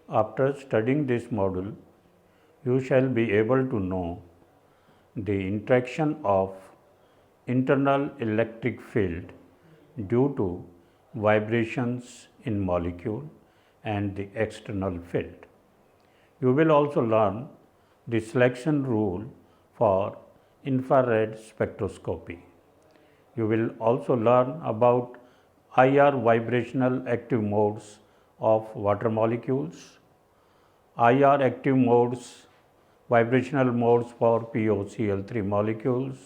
After studying this module, you shall be able to know the interaction of internal electric field due to vibrations in molecule and the external field. You will also learn the selection rule for infrared spectroscopy. You will also learn about IR vibrational active modes of water molecules, IR active modes, vibrational modes for POCl3 molecules.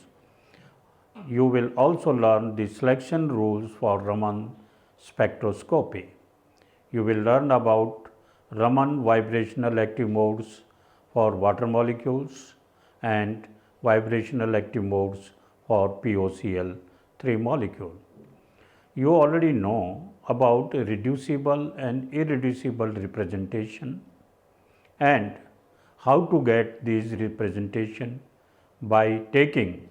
You will also learn the selection rules for Raman spectroscopy. You will learn about Raman vibrational active modes for water molecules and vibrational active modes for POCl3 molecule. You already know about reducible and irreducible representation and how to get these representation by taking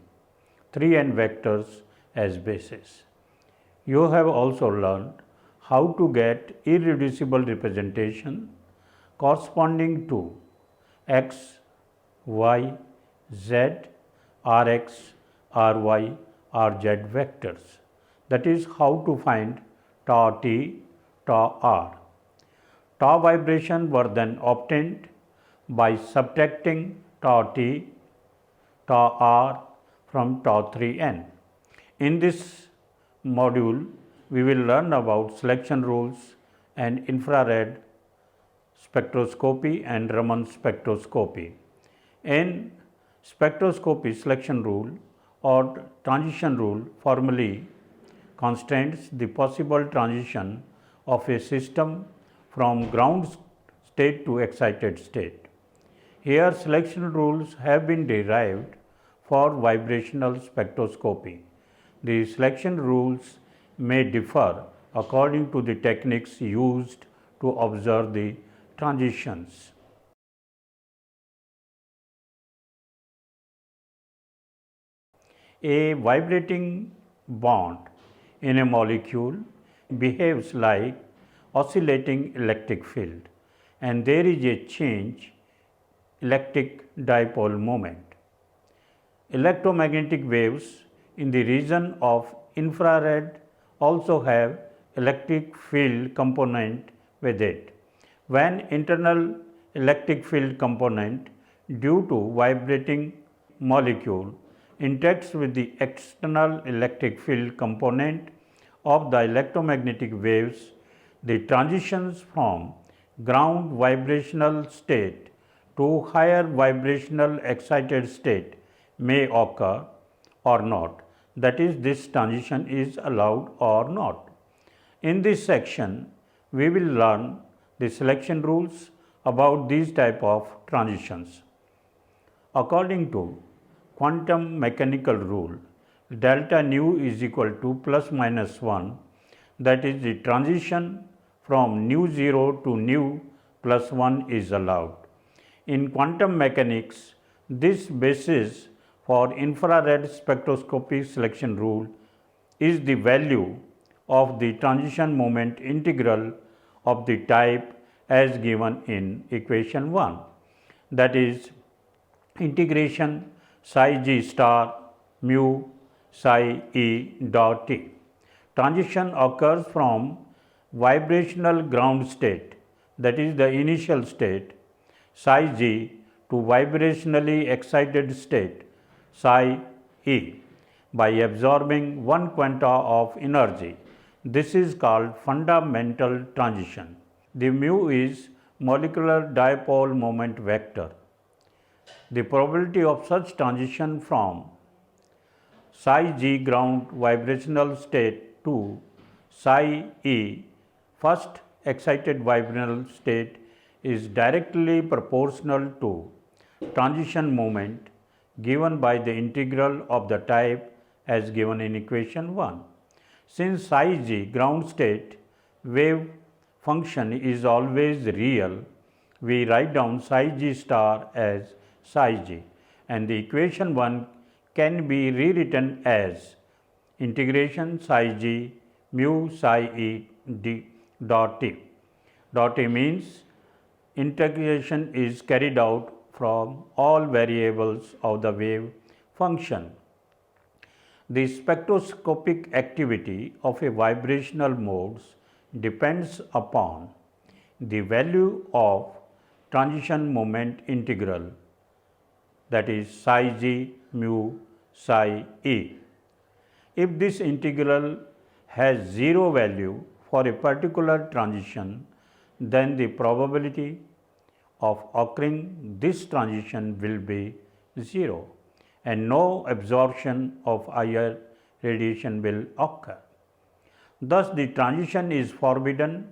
3n vectors as basis. You have also learned how to get irreducible representation corresponding to x, y, z, rx, ry, rz vectors. That is how to find tau t, tau r. Tau vibration were then obtained by subtracting tau t, tau r from tau 3n. In this module, we will learn about selection rules and infrared spectroscopy and Raman spectroscopy. In spectroscopy, selection rule or transition rule formally constrains the possible transition of a system from ground state to excited state. Here, selection rules have been derived for vibrational spectroscopy. The selection rules may differ according to the techniques used to observe the transitions. A vibrating bond in a molecule behaves like oscillating electric field, and there is a change electric dipole moment. Electromagnetic waves in the region of infrared also have electric field component with it. When internal electric field component due to vibrating molecule interacts with the external electric field component of the electromagnetic waves, the transitions from ground vibrational state to higher vibrational excited state may occur or not. That is, this transition is allowed or not. In this section, we will learn the selection rules about these type of transitions. According to quantum mechanical rule, delta nu is equal to plus minus 1, that is, the transition from nu 0 to nu plus 1 is allowed. In quantum mechanics, this basis for infrared spectroscopy selection rule is the value of the transition moment integral of the type as given in equation 1, that is integration psi g star mu psi e dot t. Transition occurs from vibrational ground state, that is the initial state, psi g, to vibrationally excited state, psi e, by absorbing one quanta of energy. This is called fundamental transition. The mu is molecular dipole moment vector. The probability of such transition from psi g ground vibrational state to psi e first excited vibrational state is directly proportional to transition moment given by the integral of the type as given in equation 1. Since psi g ground state wave function is always real, we write down psi g star as psi g, and the equation 1 can be rewritten as integration psi g mu psi e d dot t. Dot t means integration is carried out from all variables of the wave function. The spectroscopic activity of a vibrational mode depends upon the value of transition moment integral, that is psi g mu psi e. If this integral has zero value for a particular transition, then the probability of occurring this transition will be 0 and no absorption of IR radiation will occur. Thus, the transition is forbidden,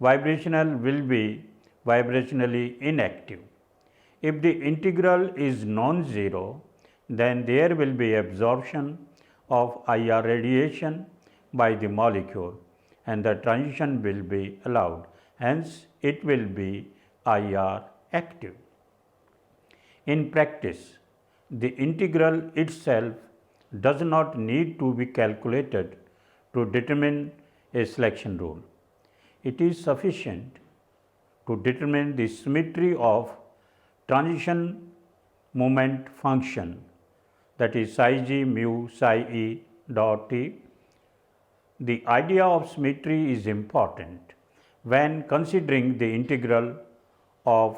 vibrational will be vibrationally inactive. If the integral is non-zero, then there will be absorption of IR radiation by the molecule and the transition will be allowed. Hence, it will be IR active. In practice, the integral itself does not need to be calculated to determine a selection rule. It is sufficient to determine the symmetry of transition moment function, that is psi g mu psi e dot t. The idea of symmetry is important when considering the integral of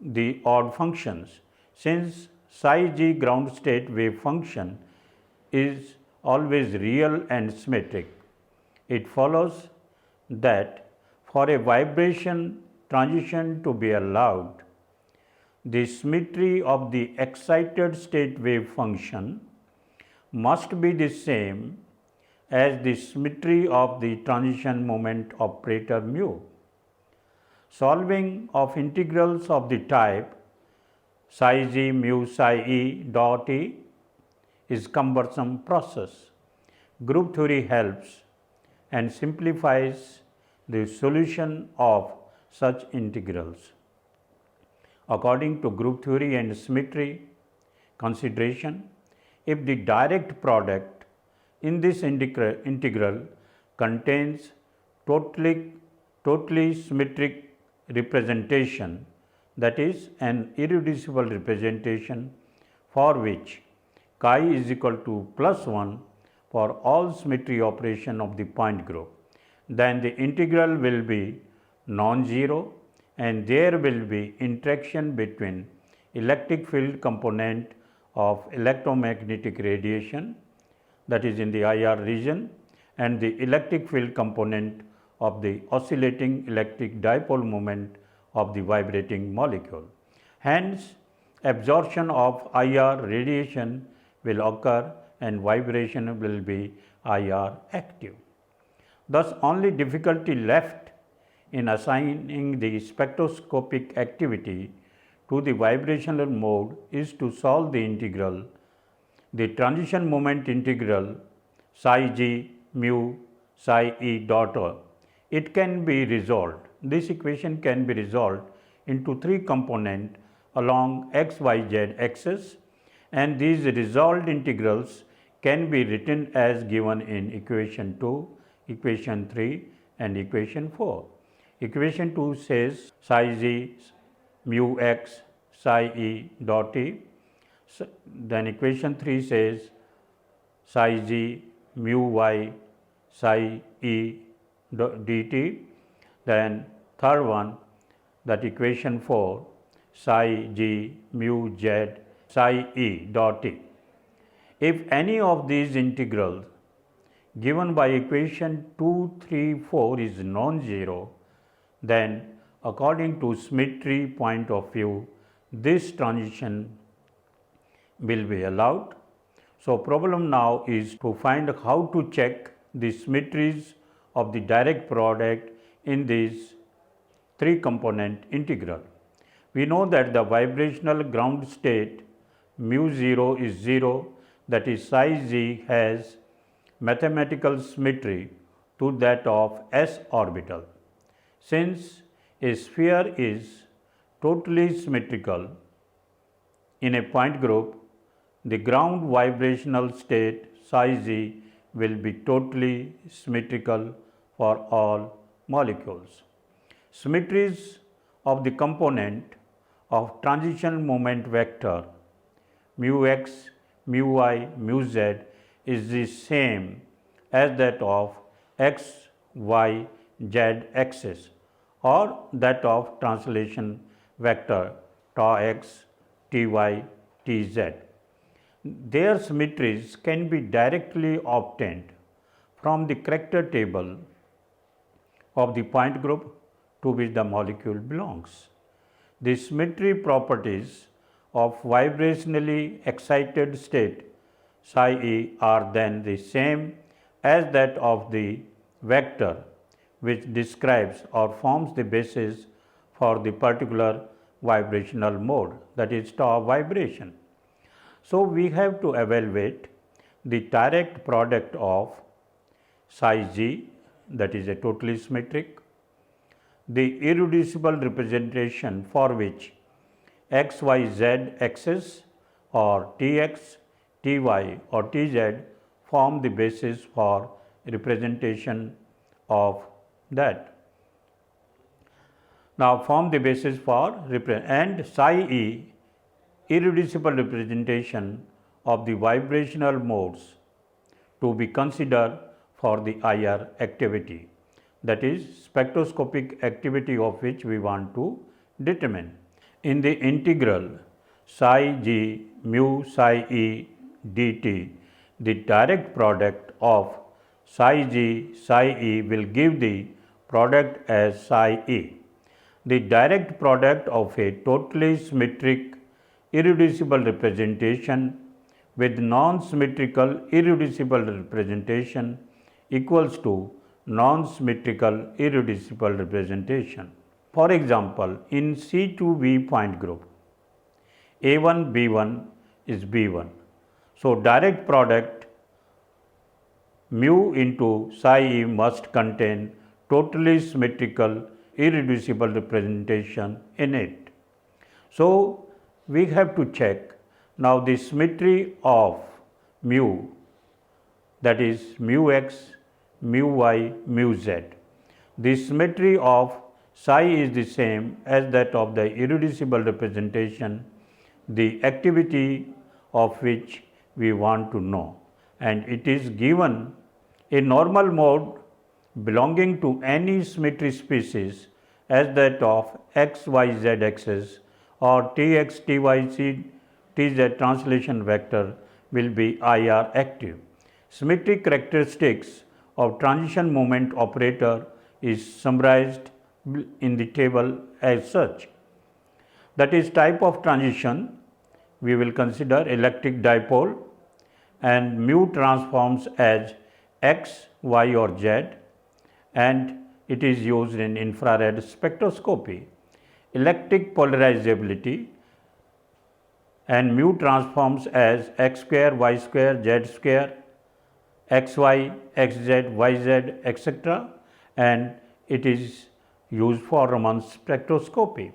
the odd functions, since psi g ground state wave function is always real and symmetric. It follows that for a vibration transition to be allowed, the symmetry of the excited state wave function must be the same as the symmetry of the transition moment operator mu. Solving of integrals of the type psi g mu psi e dot e is cumbersome process. Group theory helps and simplifies the solution of such integrals. According to group theory and symmetry consideration, if the direct product in this integral contains totally symmetric representation, that is an irreducible representation for which chi is equal to +1 for all symmetry operation of the point group, then the integral will be non-zero and there will be interaction between electric field component of electromagnetic radiation, that is in the IR region, and the electric field component of the oscillating electric dipole moment of the vibrating molecule. Hence, absorption of IR radiation will occur and vibration will be IR active. Thus, only difficulty left in assigning the spectroscopic activity to the vibrational mode is to solve the integral, the transition moment integral psi g mu psi e dot o. It can be resolved. This equation can be resolved into three components along x, y, z axis, and these resolved integrals can be written as given in equation 2, equation 3 and equation 4. Equation 2 says psi g mu x psi e dot t. Then equation 3 says psi g mu y psi e dt. Then third one, that equation 4 psi g mu z psi e dot t. If any of these integrals given by equation 2, 3, 4 is non-zero, then according to symmetry point of view, this transition will be allowed. So, problem now is to find how to check the symmetries of the direct product in this three component integral. We know that the vibrational ground state mu 0 is 0, that is psi g has mathematical symmetry to that of s orbital. Since a sphere is totally symmetrical in a point group, the ground vibrational state psi g will be totally symmetrical for all molecules. Symmetries of the component of transition moment vector mu x, mu y, mu z is the same as that of x, y, z axis or that of translation vector tau x, ty, tz. Their symmetries can be directly obtained from the character table of the point group to which the molecule belongs. The symmetry properties of vibrationally excited state psi e are then the same as that of the vector which describes or forms the basis for the particular vibrational mode, that is tau vibration. So, we have to evaluate the direct product of psi g, that is a totally symmetric, the irreducible representation for which x, y, z axis or tx, ty or tz form the basis for representation of that. Now, form the basis for and psi e irreducible representation of the vibrational modes to be considered for the IR activity, that is spectroscopic activity of which we want to determine. In the integral psi g mu psi e dt, the direct product of psi g psi e will give the product as psi e. The direct product of a totally symmetric irreducible representation with non-symmetrical irreducible representation equals to non-symmetrical irreducible representation. For example, in C2V point group, A1 B1 is B1. So, direct product mu into psi e must contain totally symmetrical irreducible representation in it. So, we have to check now the symmetry of mu, that is mu x, mu y, mu z. The symmetry of psi is the same as that of the irreducible representation, the activity of which we want to know, and it is given a normal mode belonging to any symmetry species as that of x, y, z axis or tx, ty, tz translation vector will be IR active. Symmetric characteristics of transition moment operator is summarized in the table as such. That is, type of transition we will consider electric dipole and mu transforms as x, y or z, and it is used in infrared spectroscopy. Electric polarizability and mu transforms as x square, y square, z square, xy, xz, yz, etc., and it is used for Raman spectroscopy.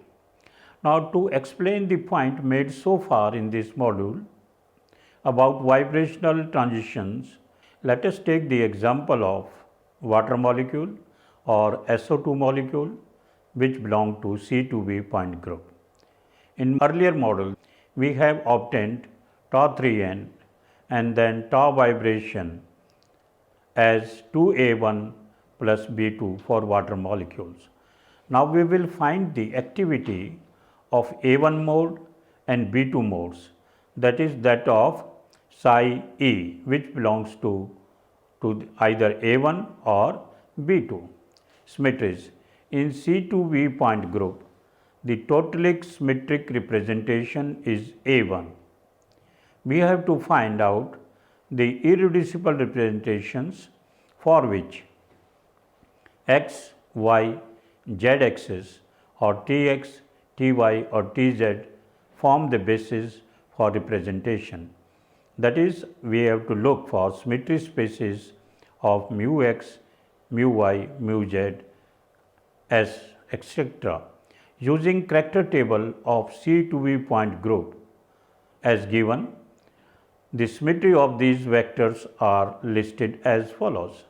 Now, to explain the point made so far in this module about vibrational transitions, let us take the example of water molecule or SO2 molecule which belong to C2V point group. In earlier model, we have obtained tau 3n and then tau vibration as 2A1 plus B2 for water molecules. Now, we will find the activity of A1 mode and B2 modes, that is that of psi e, which belongs to either A1 or B2. Symmetries. In C2V point group, the totalic symmetric representation is A1. We have to find out the irreducible representations for which x, y, z axis or tx, ty or tz form the basis for representation. That is, we have to look for symmetry spaces of mu x, mu y, mu z, s, etc. using character table of C2V point group as given. The symmetry of these vectors are listed as follows.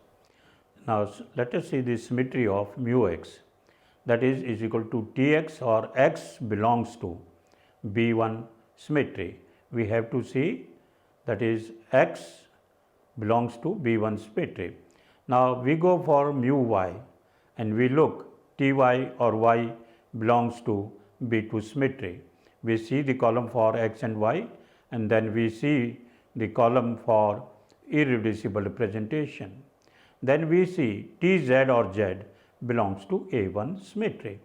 Now, let us see the symmetry of mu x. that is equal to Tx or x belongs to B1 symmetry. We have to see that is x belongs to B1 symmetry. Now we go for mu y and we look Ty or y belongs to B2 symmetry. We see the column for x and y and then we see the column for irreducible representation. Then we see Tz or z belongs to A1 symmetry.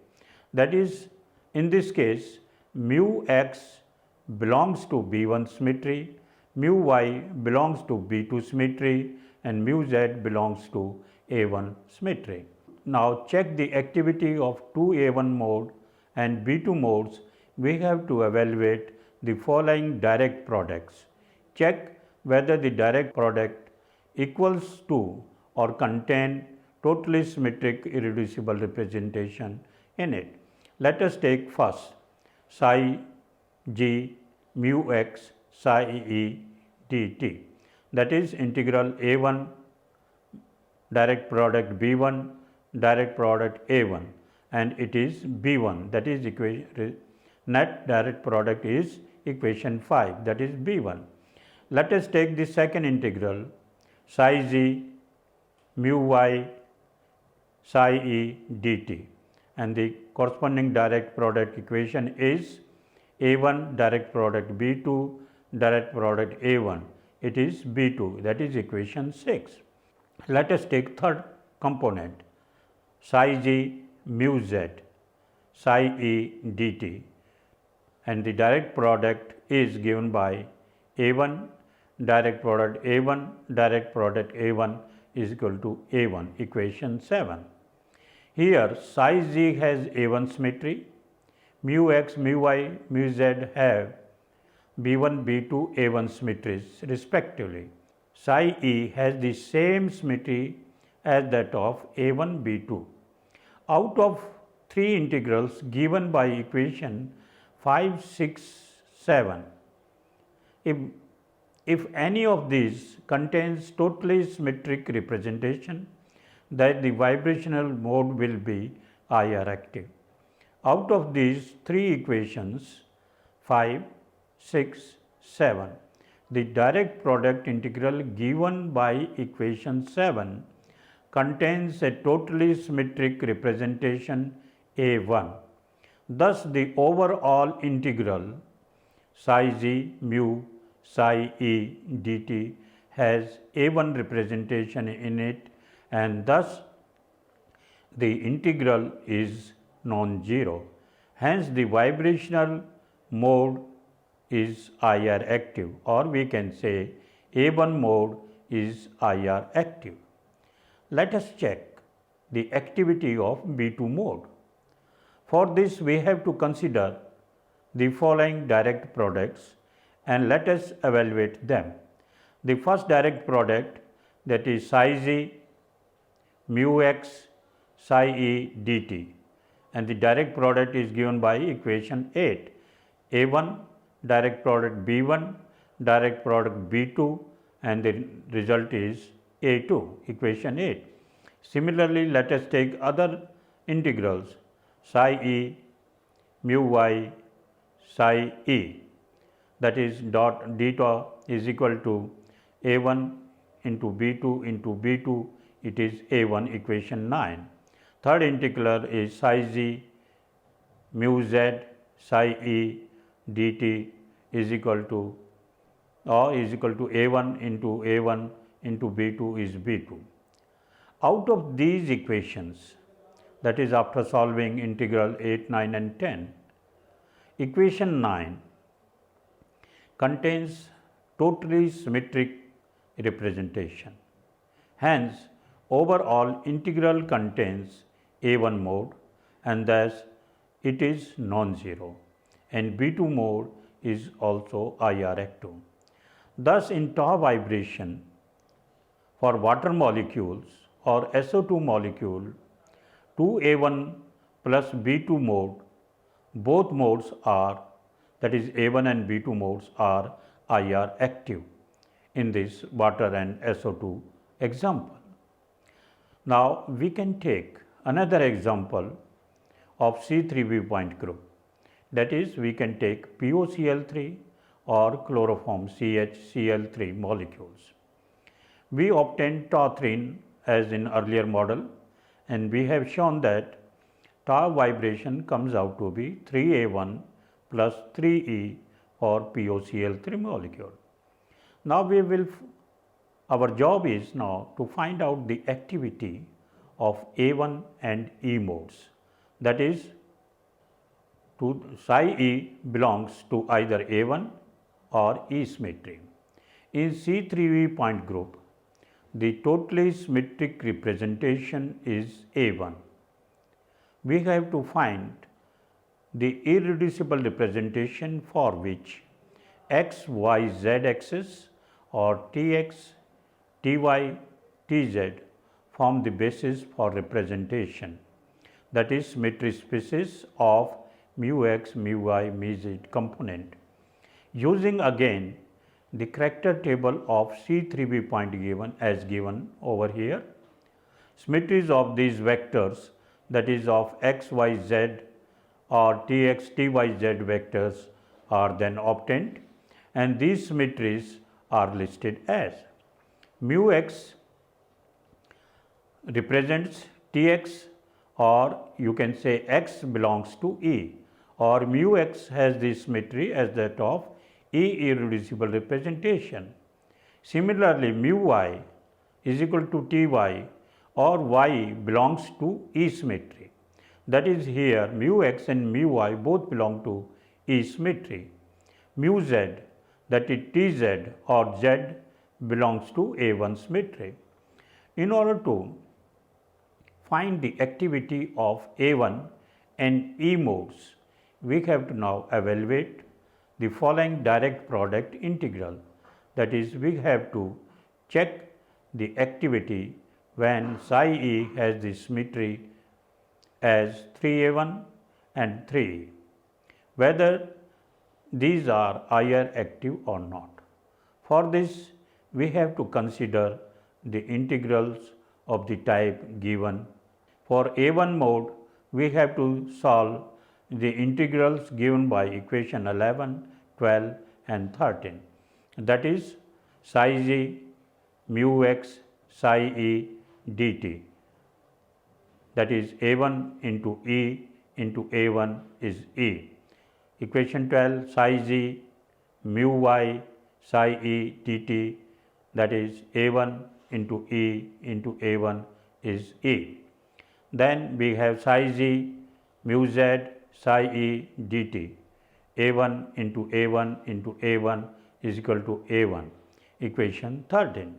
That is, in this case, mu x belongs to B1 symmetry, mu y belongs to B2 symmetry, and mu z belongs to A1 symmetry. Now check the activity of two A1 mode and B2 modes. We have to evaluate the following direct products. Check whether the direct product equals to or contain totally symmetric irreducible representation in it. Let us take first psi g mu x psi e dt, that is integral A1 direct product B1 direct product A1 and it is B1, that is net direct product is equation 5, that is B1. Let us take the second integral psi g mu y psi e dt and the corresponding direct product equation is A1 direct product B2 direct product A1, it is B2, that is equation 6. Let us take third component psi g mu z psi e dt and the direct product is given by A1 direct product A1 direct product A1 is equal to A1, equation 7. Here psi g has A1 symmetry, mu x, mu y, mu z have B1, B2, A1 symmetries respectively. Psi e has the same symmetry as that of A1, B2. Out of three integrals given by equation 5, 6, 7, if any of these contains totally symmetric representation, that the vibrational mode will be IR active. Out of these three equations 5, 6, 7, the direct product integral given by equation 7 contains a totally symmetric representation A1. Thus, the overall integral psi g mu psi e dt has A1 representation in it and thus the integral is non-zero. Hence, the vibrational mode is IR active, or we can say A1 mode is IR active. Let us check the activity of B2 mode. For this, we have to consider the following direct products and let us evaluate them. The first direct product, that is psi g mu x psi e dt, and the direct product is given by equation 8, A1 direct product B1 direct product B2 and the result is A2, equation 8. Similarly, let us take other integrals psi e mu y psi e, that is dot deta is equal to A1 into B2, it is A1, equation 9. Third integral is psi g mu z psi e dt is equal to A1 into B2 is B2. Out of these equations, that is after solving integral 8, 9 and 10, equation 9 contains totally symmetric representation. Hence, overall integral contains A1 mode and thus it is non-zero, and B2 mode is also IR active. Thus, in tau vibration for water molecules or SO2 molecule, 2A1 plus B2 mode, both modes are, that is A1 and B2 modes are IR active in this water and SO2 example. Now, we can take another example of C3b point group. That is, we can take POCl3 or chloroform CHCl3 molecules. We obtained tau3 as in earlier model, and we have shown that tau vibration comes out to be 3A1 plus 3E for POCl3 molecule. Now our job is now to find out the activity of A1 and E modes. That is, psi E belongs to either A1 or E symmetry. In C3b point group, the totally symmetric representation is A1. We have to find the irreducible representation for which x, y, z axis or Tx, Ty, Tz form the basis for representation. That is symmetry species of mu x, mu y, mu z component. Using again the character table of C3b point given as given over here, symmetries of these vectors, that is of x, y, z or Tx, Ty, z vectors are then obtained, and these symmetries are listed as mu x represents Tx, or you can say x belongs to E, or mu x has the symmetry as that of E irreducible representation. Similarly, mu y is equal to Ty, or y belongs to E symmetry. That is, here mu x and mu y both belong to E symmetry. Mu z, that is Tz or z, belongs to A1 symmetry. In order to find the activity of A1 and E modes, we have to now evaluate the following direct product integral. That is, we have to check the activity when psi E has the symmetry as 3A1 and 3E, whether these are IR active or not. For this, we have to consider the integrals of the type given. For A1 mode, we have to solve the integrals given by equation 11, 12 and 13. That is psi z mu x psi E dt. That is A1 into E into A1 is E. Equation 12, psi z mu y psi E dt, that is A1 into E into A1 is E. Then we have psi z mu z psi E dt. A1 into A1 into A1 is equal to A1. Equation 13.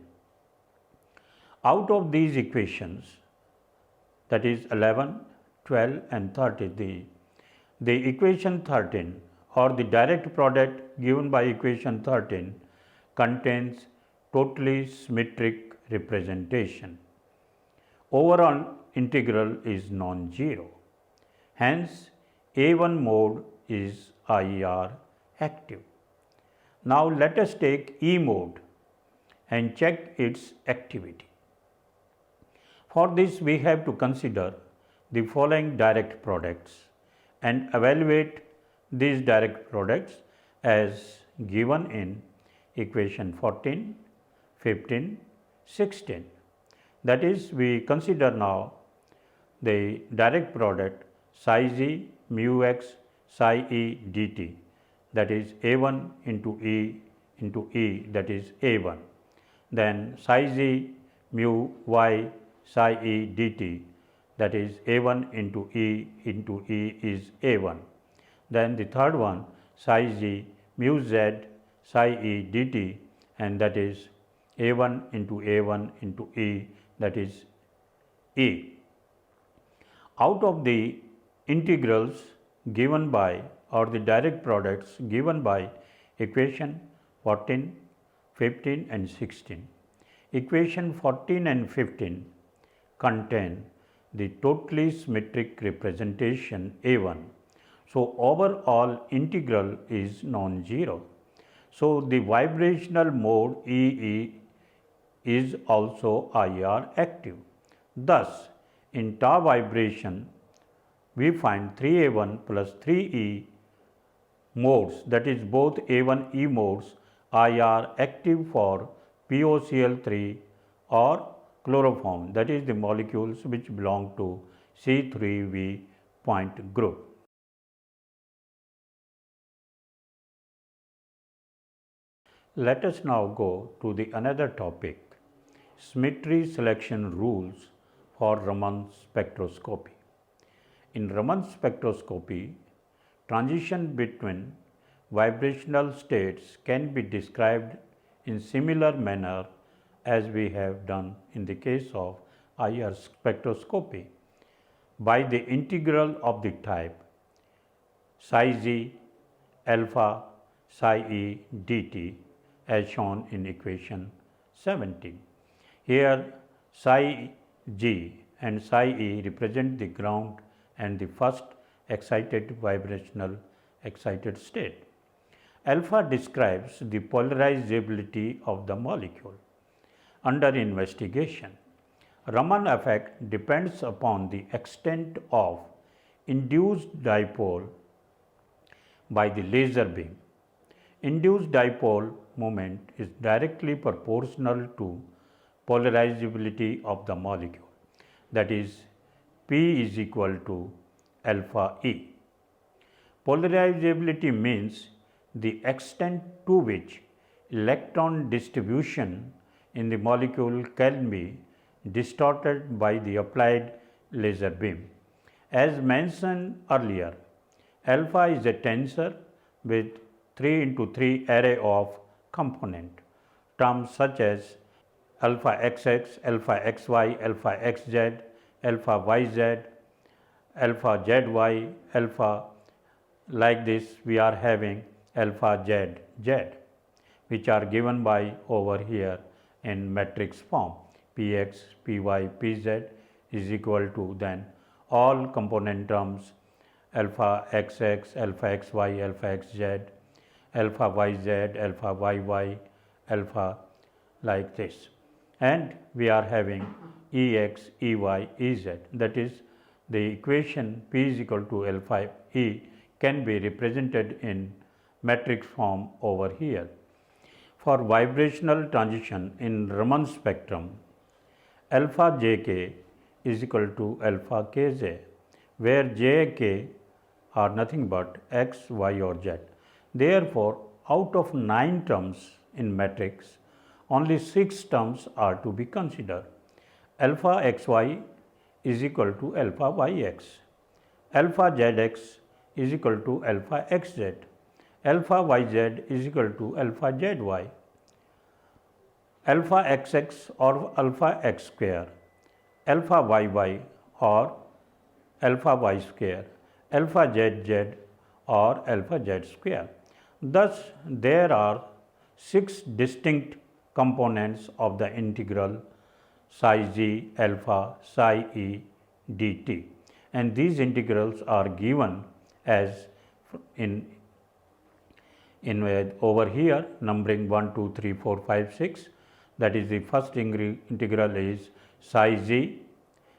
Out of these equations, that is 11, 12 and 13, the equation 13 or the direct product given by equation 13 contains totally symmetric representation. Overall integral is non-zero. Hence, A1 mode is IR active. Now, let us take E mode and check its activity. For this, we have to consider the following direct products and evaluate these direct products as given in equation 14, 15, 16. That is, we consider now the direct product psi z mu x psi E dt, that is A1 into E, that is A1. Then psi z mu y psi E dt, that is A1 into E is A1. Then the third one psi z mu z psi E dt, and that is A1 into E, that is E. Out of the integrals given by or the direct products given by equation 14, 15 and 16, equation 14 and 15 contain the totally symmetric representation A1. So, overall integral is non-zero. So, the vibrational mode EE is also IR active. Thus, in tau vibration, we find 3A1 plus 3E modes, that is both A1E modes are active for POCl3 or chloroform, that is the molecules which belong to C3V point group. Let us now go to the another topic, symmetry selection rules for Raman spectroscopy. In Raman spectroscopy, transition between vibrational states can be described in similar manner as we have done in the case of IR spectroscopy by the integral of the type psi z alpha psi e dt as shown in equation 17. Here psi g and psi e represent the ground and the first excited vibrational excited state. Alpha describes the polarizability of the molecule under investigation. Raman effect depends upon the extent of induced dipole by the laser beam. Induced dipole moment is directly proportional to polarizability of the molecule, that is P is equal to alpha E. Polarizability means the extent to which electron distribution in the molecule can be distorted by the applied laser beam. As mentioned earlier, alpha is a tensor with 3 into 3 array of component. Terms such as alpha xx, alpha xy, alpha xz, alpha yz, alpha zy, alpha like this we are having alpha z, which are given by over here in matrix form px, py, pz is equal to then all component terms alpha xx, alpha xy, alpha xz, alpha yz, alpha yy, alpha like this, and we are having ex, ey, ez, that is the equation p is equal to alpha e can be represented in matrix form over here. For vibrational transition in Raman spectrum, alpha jk is equal to alpha kz, where j, k are nothing but x, y or z. Therefore, out of 9 terms in matrix, only 6 terms are to be considered. Alpha xy is equal to alpha yx, alpha zx is equal to alpha xz, alpha yz is equal to alpha zy, alpha xx or alpha x square, alpha yy or alpha y square, alpha zz or alpha z square. Thus, there are 6 distinct components of the integral psi z alpha psi e dt, and these integrals are given as in over here numbering 1, 2, 3, 4, 5, 6. That is the first integral is psi z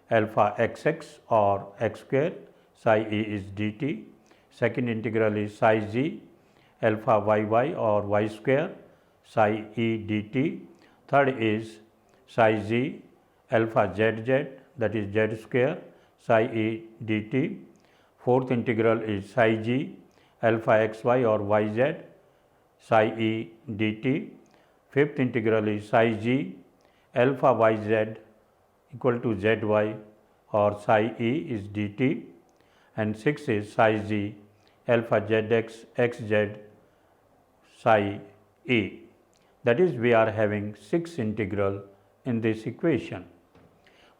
alpha xx or x square, psi e is dt. Second integral is psi z alpha yy or y square, psi e dt. Third is psi z alpha zz, that is z square, psi e dt. Fourth integral is psi g alpha xy or yz, psi e dt. Fifth integral is psi g alpha yz equal to zy or psi e is dt, and sixth is psi z alpha zx xz psi e. That is, we are having 6 integral in this equation.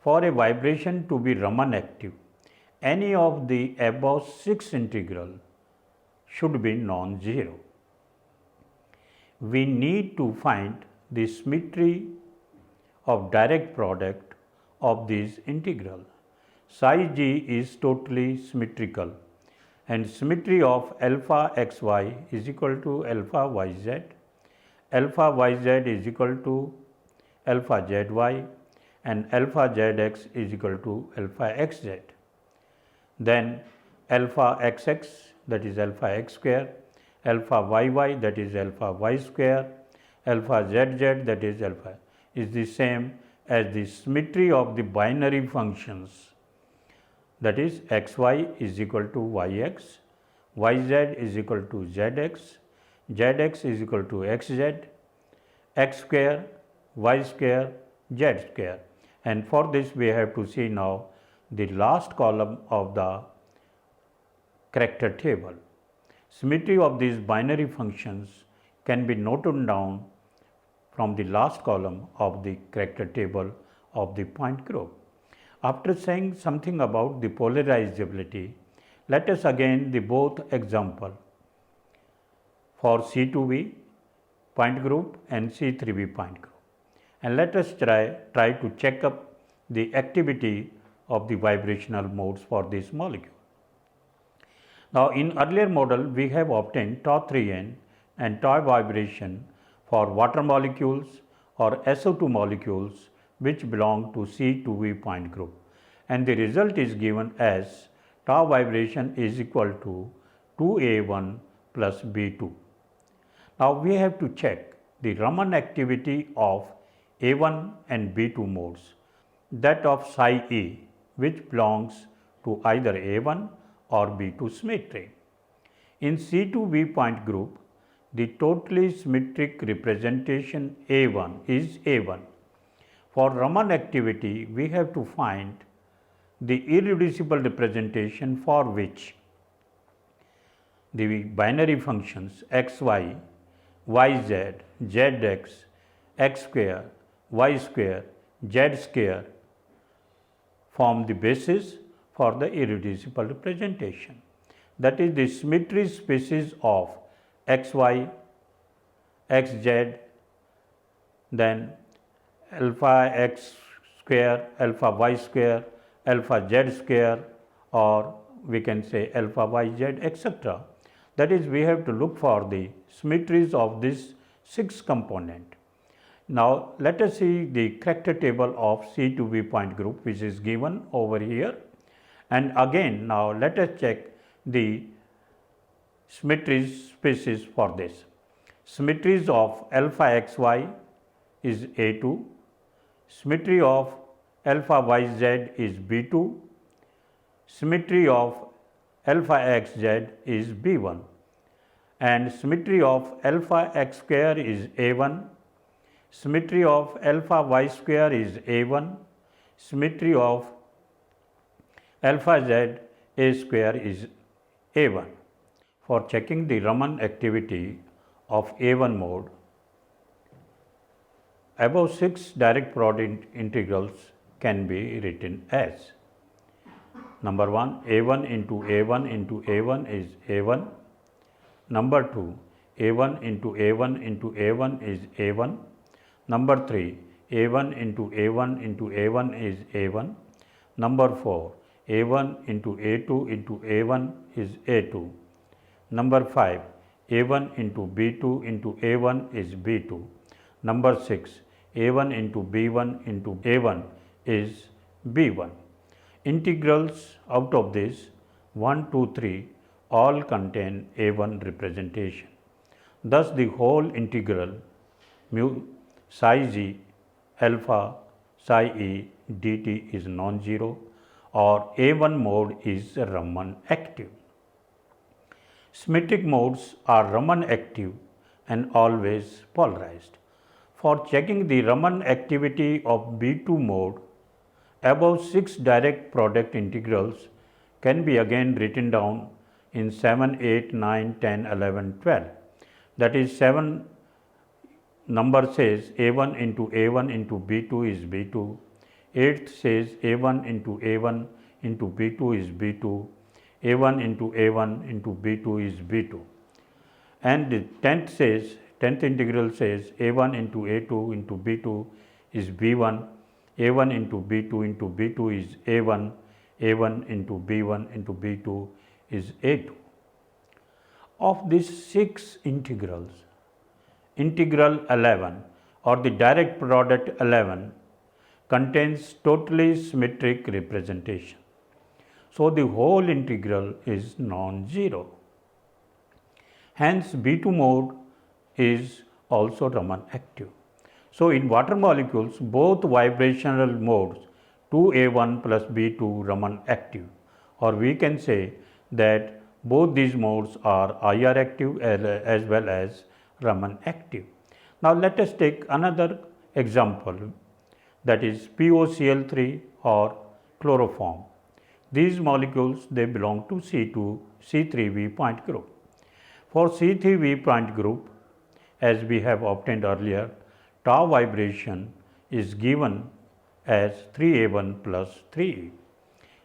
For a vibration to be Raman active, any of the above 6 integral should be non-zero. We need to find the symmetry of direct product of these integral. Psi g is totally symmetrical, and symmetry of alpha xy is equal to alpha yz, alpha yz is equal to alpha zy, and alpha zx is equal to alpha xz. then alpha xx, that is alpha x square, alpha yy, that is alpha y square, alpha zz, that is alpha, is the same as the symmetry of the binary functions, that is xy is equal to yx, yz is equal to zx, zx is equal to xz, x square, y square, z square. And for this we have to see now the last column of the character table. Symmetry of these binary functions can be noted down from the last column of the character table of the point group. After saying something about the polarizability, let us again the both example for C2V point group and C3V point group, and let us try to check up the activity of the vibrational modes for this molecule. Now, in earlier model we have obtained tau3n and tau vibration for water molecules or SO2 molecules which belong to C2V point group, and the result is given as tau vibration is equal to 2A1 plus B2. Now, we have to check the Raman activity of A1 and B2 modes, that of psi E, which belongs to either A1 or B2 symmetry. In C2V point group, the totally symmetric representation A1 is A1. For Raman activity, we have to find the irreducible representation for which the binary functions xy, yz, zx, x square, y square, z square form the basis for the irreducible representation. That is the symmetry spaces of xy, xz, then alpha x square, alpha y square, alpha z square, or we can say alpha yz, etc. That is, we have to look for the symmetries of this 6 component. Now, let us see the character table of C2V point group, which is given over here. And again, now let us check the symmetries spaces for this. Symmetries of alpha xy is A2, symmetry of alpha yz is B2, symmetry of alpha xz is B1, and symmetry of alpha x square is A1, symmetry of alpha y square is A1, symmetry of alpha z A square is A1. For checking the Raman activity of A1 mode, above 6 direct product integrals can be written as: number 1, A1 into A1 into A1 is A1. Number 2, A1 into A1 into A1 is A1. Number 3, A1 into A1 into A1 is A1. Number 4, A1 into A2 into A1 is A2. Number 5, A1 into B2 into A1 is B2. Number 6, A1 into B1 into A1 is B1. Integrals out of this 1, 2, 3 all contain A1 representation. Thus, the whole integral mu psi g alpha psi e dt is non-zero, or A1 mode is Raman active. Symmetric modes are Raman active and always polarized. For checking the Raman activity of B2 mode, above 6 direct product integrals can be again written down in 7, 8, 9, 10, 11, 12. That is, 7 number says A1 into A1 into B2 is B2. 8th says A1 into A1 into B2 is B2. A1 into A1 into B2 is B2. And the 10th says, 10th integral says A1 into A2 into B2 is B1. A1 into B2 into B2 is A1. A1 into B1 into B2 is A2. Of these 6 integrals, integral 11 or the direct product 11 contains totally symmetric representation. So, the whole integral is non-zero. Hence, B2 mode is also Raman active. So, in water molecules, both vibrational modes 2A1 plus B2 Raman active, or we can say that both these modes are IR active as well as Raman active. Now, let us take another example, that is POCl3 or chloroform. These molecules, they belong to C3V point group. For C3V point group, as we have obtained earlier, tau vibration is given as 3A1 plus 3E.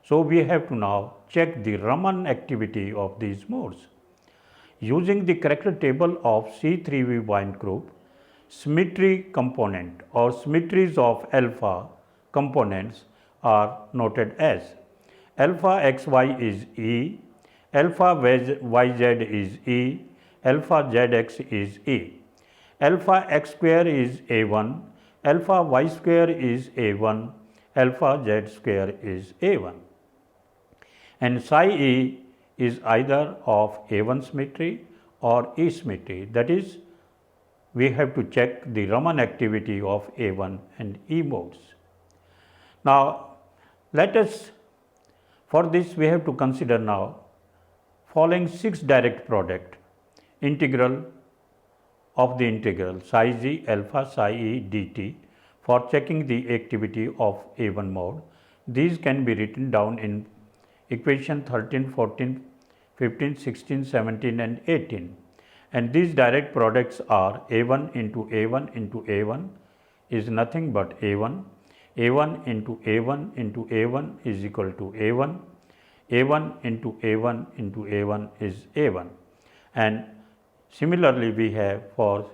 So, we have to now check the Raman activity of these modes. Using the character table of C3V point group, symmetry component or symmetries of alpha components are noted as alpha xy is E, alpha yz is E, alpha zx is E, alpha x square is A1, alpha y square is A1, alpha z square is A1. And psi E is either of A1 symmetry or E symmetry, that is, we have to check the Raman activity of A1 and E modes. Now, let us, for this we have to consider now following 6 direct product integral of the integral psi z alpha psi E dt for checking the activity of A1 mode. These can be written down in equation 13, 14, 15, 16, 17 and 18. And these direct products are A1 into A1 into A1 is nothing but A1, A1 into A1 into A1 is equal to A1, A1 into A1 into A1 is A1. And similarly, we have for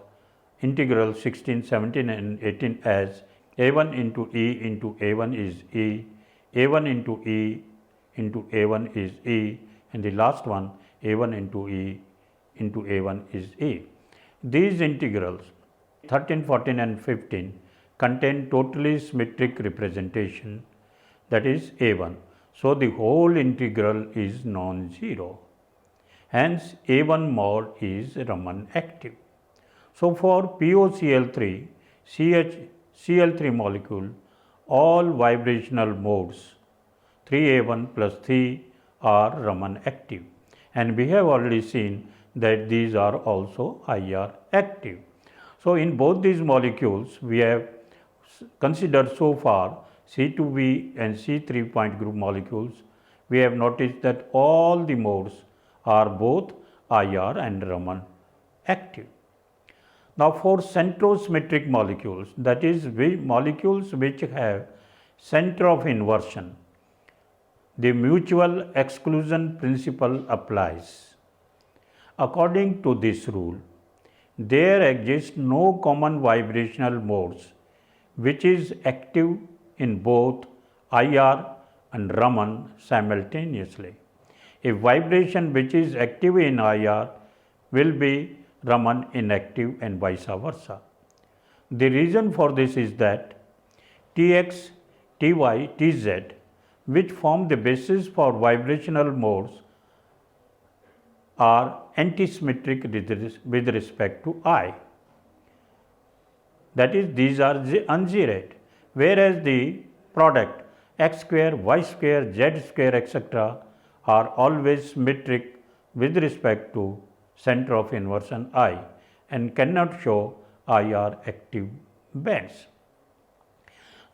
integral 16, 17 and 18 as A1 into E into A1 is E, A1 into E into A1 is E, and the last one A1 into E into A1 is E. These integrals 13, 14 and 15 contain totally symmetric representation, that is A1. So, the whole integral is non-zero. Hence, A1 mode is Raman active. So, for POCl3 CH-Cl3 molecule, all vibrational modes 3A1 plus 3 are Raman active, and we have already seen that these are also IR active. So, in both these molecules we have considered so far C2V and C3 point group molecules, we have noticed that all the modes are both IR and Raman active. Now, for centrosymmetric molecules, that is molecules which have center of inversion, the mutual exclusion principle applies. According to this rule, there exists no common vibrational modes which is active in both IR and Raman simultaneously. A vibration which is active in IR will be Raman inactive and vice versa. The reason for this is that Tx, Ty, Tz, which form the basis for vibrational modes, are antisymmetric with respect to I. That is, these are unzeroed, whereas the product x square, y square, z square, etc. are always symmetric with respect to center of inversion I and cannot show IR active bands.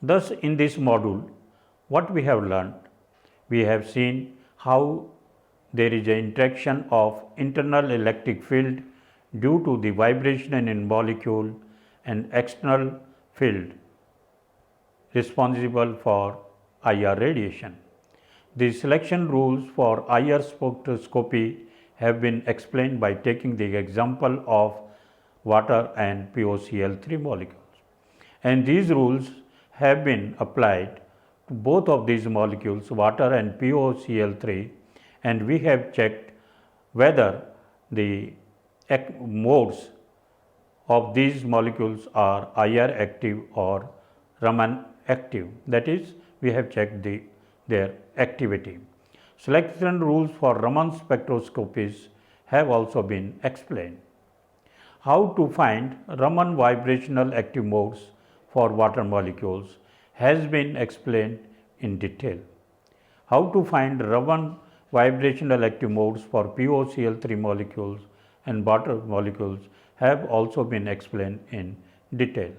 Thus, in this module, what we have learned? We have seen how there is an interaction of internal electric field due to the vibration in molecule and external field responsible for IR radiation. The selection rules for IR spectroscopy have been explained by taking the example of water and POCl3 molecules, and these rules have been applied to both of these molecules, water and POCl3, and we have checked whether the modes of these molecules are IR active or Raman active, that is, we have checked their activity. Selection rules for Raman spectroscopies have also been explained. How to find Raman vibrational active modes for water molecules has been explained in detail. How to find Raman vibrational active modes for POCl3 molecules and water molecules have also been explained in detail.